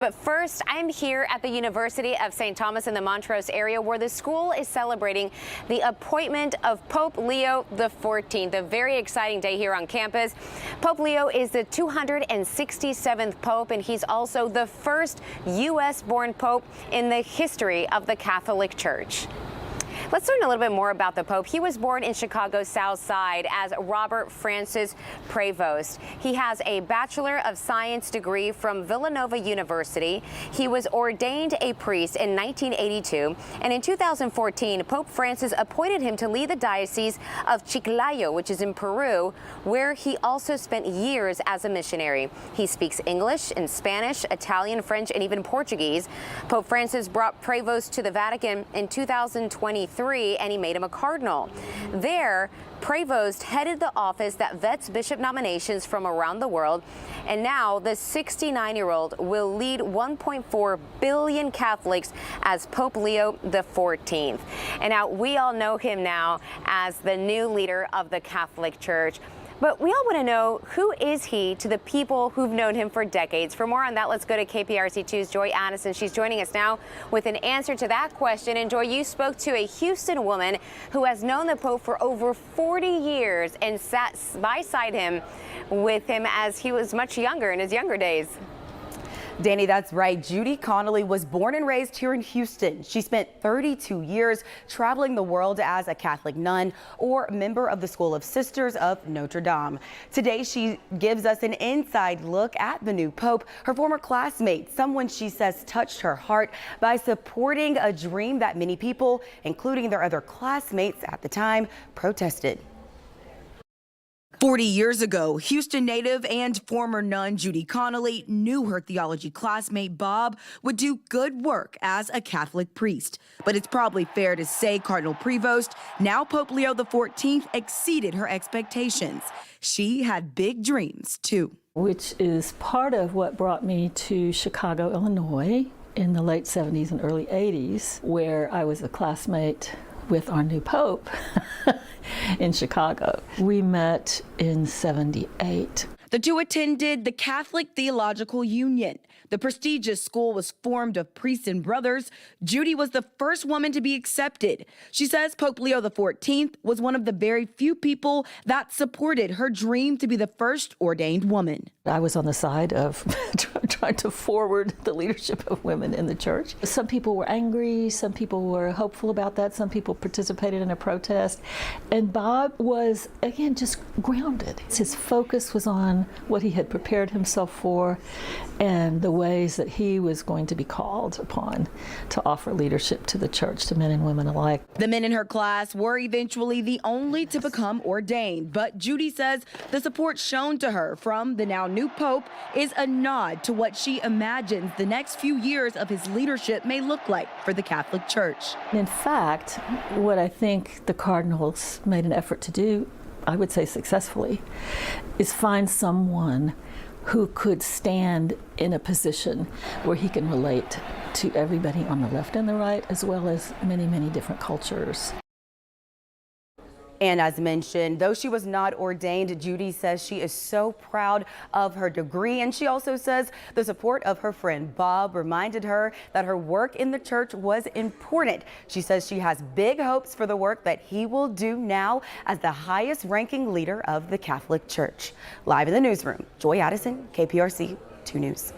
But first, I'm here at the University of St. Thomas in the Montrose area, where the school is celebrating the appointment of Pope Leo XIV. A very exciting day here on campus. Pope Leo is the 267th Pope, and he's also the first U.S.-born Pope in the history of the Catholic Church. Let's learn a little bit more about the Pope. He was born in Chicago's South Side as Robert Francis Prevost. He has a Bachelor of Science degree from Villanova University. He was ordained a priest in 1982, and in 2014, Pope Francis appointed him to lead the Diocese of Chiclayo, which is in Peru, where he also spent years as a missionary. He speaks English and Spanish, Italian, French, and even Portuguese. Pope Francis brought Prevost to the Vatican in 2023, and he made him a cardinal. There, Prevost headed the office that vets bishop nominations from around the world, and now the 69-year-old will lead 1.4 billion Catholics as Pope Leo XIV. And now we all know him now as the new leader of the Catholic Church. But we all want to know, who is he to the people who've known him for decades? For more on that, let's go to KPRC2's Joy Addison. She's joining us now with an answer to that question. And Joy, you spoke to a Houston woman who has known the Pope for over 40 years and sat beside him with him as he was much younger in his younger days. Danny, that's right. Judy Connolly was born and raised here in Houston. She spent 32 years traveling the world as a Catholic nun or member of the School of Sisters of Notre Dame. Today, she gives us an inside look at the new Pope, her former classmate, someone she says touched her heart by supporting a dream that many people, including their other classmates at the time, protested. 40 years ago, Houston native and former nun Judy Connolly knew her theology classmate Bob would do good work as a Catholic priest. But it's probably fair to say Cardinal Prevost, now Pope Leo XIV, exceeded her expectations. She had big dreams, too. Which is part of what brought me to Chicago, Illinois in the late 70s and early 80s, where I was a classmate with our new Pope in Chicago. We met in '78. The two attended the Catholic Theological Union. The prestigious school was formed of priests and brothers. Judy was the first woman to be accepted. She says Pope Leo XIV was one of the very few people that supported her dream to be the first ordained woman. I was on the side of trying to forward the leadership of women in the church. Some people were angry, some people were hopeful about that, some people participated in a protest. And Bob was, again, just grounded. His focus was on what he had prepared himself for and the ways that he was going to be called upon to offer leadership to the church, to men and women alike. The men in her class were eventually the only to become ordained, but Judy says the support shown to her from the now new Pope is a nod to what she imagines the next few years of his leadership may look like for the Catholic Church. In fact, what I think the cardinals made an effort to do, I would say successfully, is find someone who could stand in a position where he can relate to everybody on the left and the right, as well as many, many different cultures. And as mentioned, though she was not ordained, Judy says she is so proud of her degree. And she also says the support of her friend Bob reminded her that her work in the church was important. She says she has big hopes for the work that he will do now as the highest ranking leader of the Catholic Church. Live in the newsroom, Joy Addison, KPRC 2 News.